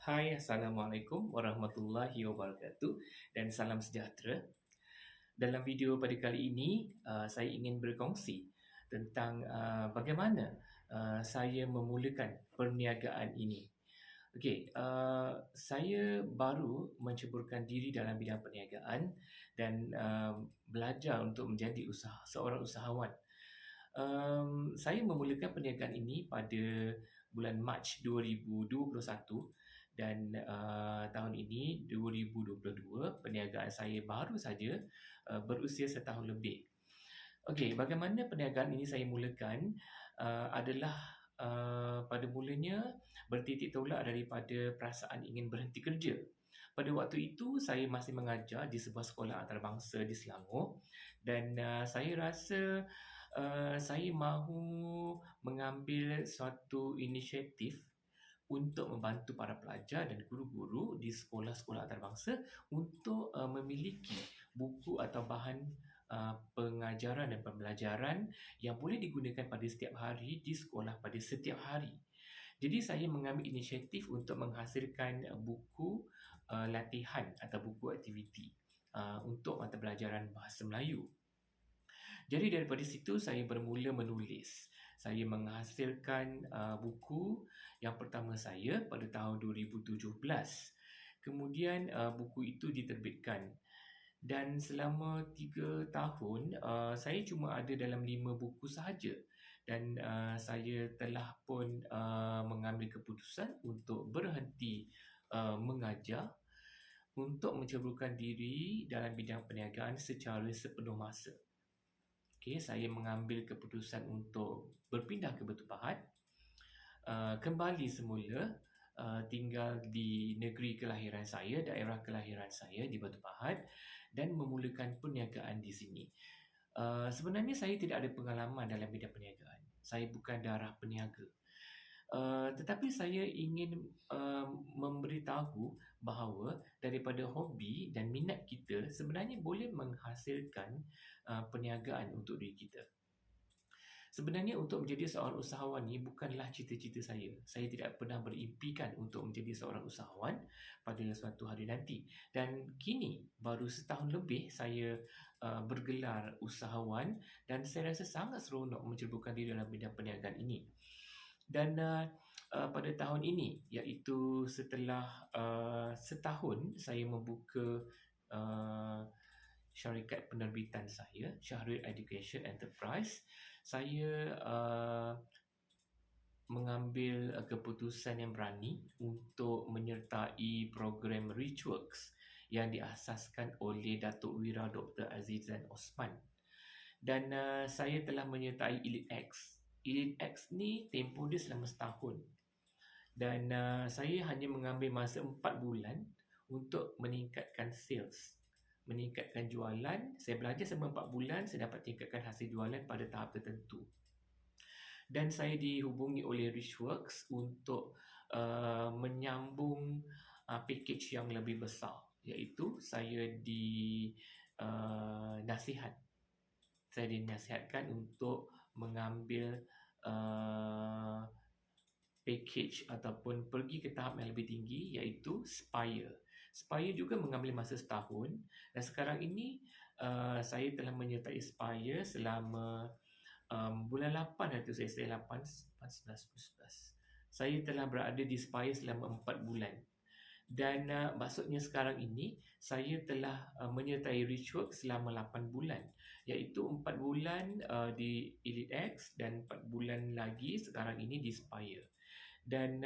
Hai, Assalamualaikum warahmatullahi wabarakatuh dan salam sejahtera. Dalam video pada kali ini, saya ingin berkongsi tentang bagaimana saya memulakan perniagaan ini. Okey, saya baru menceburkan diri dalam bidang perniagaan dan belajar untuk menjadi seorang usahawan. Saya memulakan perniagaan ini pada bulan Mac 2021 dan tahun ini 2022 perniagaan saya baru saja berusia setahun lebih. Okey, bagaimana perniagaan ini saya mulakan adalah pada mulanya bertitik tolak daripada perasaan ingin berhenti kerja. Pada waktu itu saya masih mengajar di sebuah sekolah antarabangsa di Selangor dan saya rasa saya mahu mengambil suatu inisiatif untuk membantu para pelajar dan guru-guru di sekolah-sekolah antarabangsa untuk memiliki buku atau bahan pengajaran dan pembelajaran yang boleh digunakan pada setiap hari di sekolah pada setiap hari. Jadi saya mengambil inisiatif untuk menghasilkan buku latihan atau buku aktiviti untuk mata pelajaran Bahasa Melayu. Jadi daripada situ saya bermula menulis. Saya menghasilkan buku yang pertama saya pada tahun 2017. Kemudian buku itu diterbitkan dan selama 3 tahun saya cuma ada dalam 5 buku sahaja dan saya telah pun mengambil keputusan untuk berhenti mengajar untuk menceburkan diri dalam bidang perniagaan secara sepenuh masa. Okay, saya mengambil keputusan untuk berpindah ke Batu Pahat, kembali semula tinggal di negeri kelahiran saya, daerah kelahiran saya di Batu Pahat dan memulakan perniagaan di sini. Sebenarnya saya tidak ada pengalaman dalam bidang perniagaan. Saya bukan darah peniaga. Tetapi saya ingin memberitahu bahawa daripada hobi dan minat kita sebenarnya boleh menghasilkan perniagaan untuk diri kita. Sebenarnya untuk menjadi seorang usahawan ni bukanlah cita-cita saya. Saya tidak pernah berimpikan untuk menjadi seorang usahawan pada suatu hari nanti. Dan kini baru setahun lebih saya bergelar usahawan dan saya rasa sangat seronok menceburkan diri dalam bidang perniagaan ini. Dan pada tahun ini, iaitu setelah setahun saya membuka syarikat penerbitan saya, Syahrir Education Enterprise, saya mengambil keputusan yang berani untuk menyertai program Richworks yang diasaskan oleh Datuk Wira Dr. Azizan Osman. Dan saya telah menyertai Elite X. Elite X ni tempoh dia selama setahun. Dan saya hanya mengambil masa 4 bulan untuk meningkatkan sales, meningkatkan jualan. Saya belajar selama 4 bulan, saya dapat tingkatkan hasil jualan pada tahap tertentu. Dan saya dihubungi oleh Richworks untuk menyambung package yang lebih besar, iaitu saya dinasihatkan untuk mengambil package ataupun pergi ke tahap yang lebih tinggi, iaitu Spire. Spire juga mengambil masa setahun dan sekarang ini saya telah menyertai Spire selama bulan 8 itu saya 8, 9, 10, 11. Saya telah berada di Spire selama 4 bulan. Dan maksudnya sekarang ini saya telah menyertai Richworks selama 8 bulan, iaitu 4 bulan di Elite X dan 4 bulan lagi sekarang ini di Spire. Dan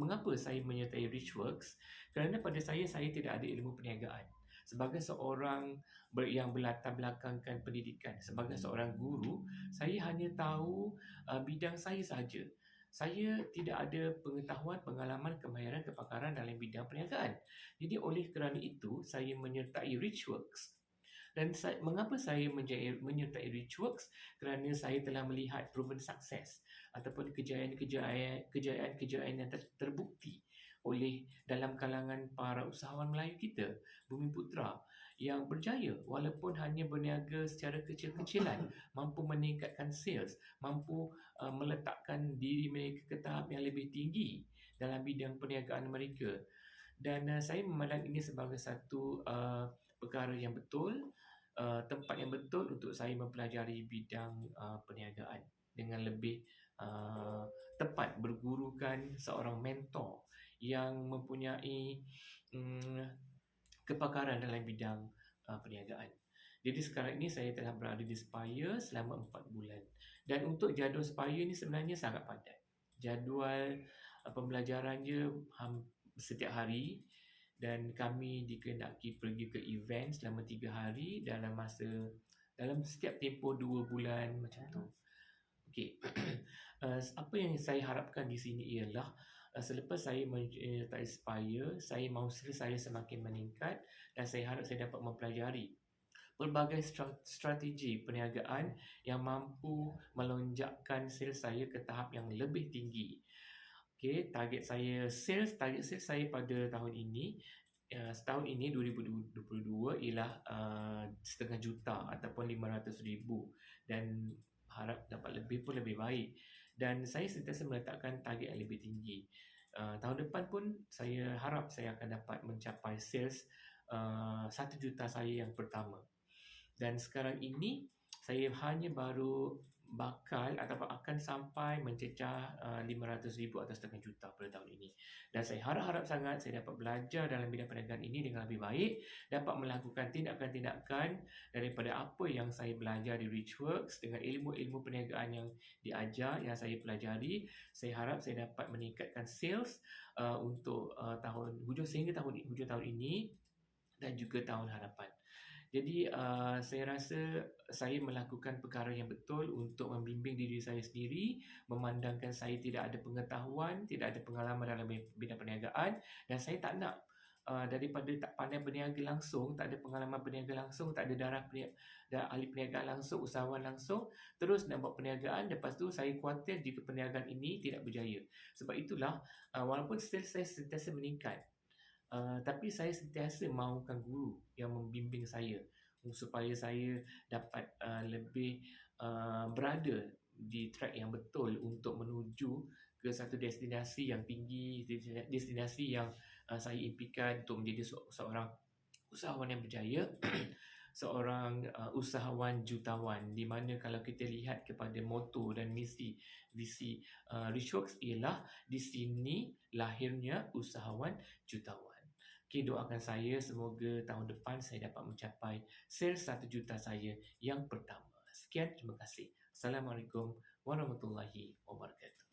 mengapa saya menyertai Richworks? Kerana pada saya tidak ada ilmu perniagaan. Sebagai seorang yang berlatar belakangkan pendidikan, sebagai seorang guru, saya hanya tahu bidang saya sahaja. Saya tidak ada pengetahuan, pengalaman, kemahiran, kepakaran dalam bidang perniagaan. Jadi oleh kerana itu, saya menyertai Richworks. Dan mengapa saya menyertai Richworks? Kerana saya telah melihat proven success ataupun kejayaan yang terbukti oleh dalam kalangan para usahawan Melayu kita, Bumi Putra, yang berjaya walaupun hanya berniaga secara kecil-kecilan, mampu meningkatkan sales, mampu meletakkan diri mereka ke tahap yang lebih tinggi dalam bidang perniagaan mereka. Dan saya memandang ini sebagai satu perkara yang betul, tempat yang betul untuk saya mempelajari bidang perniagaan dengan lebih tepat, bergurukan seorang mentor yang mempunyai kepakaran dalam bidang perniagaan. Jadi sekarang ini saya telah berada di Spire selama 4 bulan. Dan untuk jadual Spire ini sebenarnya sangat padat. Jadual pembelajarannya setiap hari, dan kami dikehendaki pergi ke event selama 3 hari dalam setiap tempoh 2 bulan macam tu. Okey. Apa yang saya harapkan di sini ialah selepas saya menyertai Spire, saya mahu sales saya semakin meningkat dan saya harap saya dapat mempelajari pelbagai strategi perniagaan yang mampu melonjakkan sales saya ke tahap yang lebih tinggi. Okey, target sales saya pada tahun ini, setahun ini 2022 ialah setengah juta ataupun 500,000, dan harap dapat lebih pun lebih baik. Dan saya sentiasa meletakkan target yang lebih tinggi. Tahun depan pun saya harap saya akan dapat mencapai sales 1 juta saya yang pertama. Dan sekarang ini saya hanya baru bakal ataupun akan sampai mencecah 500,000 atau setengah juta pada tahun ini. Dan saya harap-harap sangat saya dapat belajar dalam bidang perniagaan ini dengan lebih baik, dapat melakukan tindakan-tindakan daripada apa yang saya belajar di Richworks dengan ilmu-ilmu perniagaan yang diajar, yang saya pelajari. Saya harap saya dapat meningkatkan sales untuk hujung tahun ini dan juga tahun hadapan. Jadi saya rasa saya melakukan perkara yang betul untuk membimbing diri saya sendiri, memandangkan saya tidak ada pengetahuan, tidak ada pengalaman dalam bidang perniagaan, dan saya tak nak daripada tak pandai berniaga langsung, tak ada pengalaman berniaga langsung, tak ada darah ahli perniagaan langsung, usahawan langsung, terus nak buat perniagaan, lepas tu saya khawatir jika perniagaan ini tidak berjaya. Sebab itulah walaupun sales saya sentiasa meningkat, tapi saya sentiasa mahukan guru yang membimbing saya supaya saya dapat lebih berada di track yang betul untuk menuju ke satu destinasi yang tinggi, destinasi yang saya impikan untuk menjadi seorang usahawan yang berjaya, seorang usahawan jutawan, di mana kalau kita lihat kepada moto dan visi Richworks ialah di sini lahirnya usahawan jutawan. Okay, doakan saya semoga tahun depan saya dapat mencapai sales 1 juta saya yang pertama. Sekian, terima kasih. Assalamualaikum warahmatullahi wabarakatuh.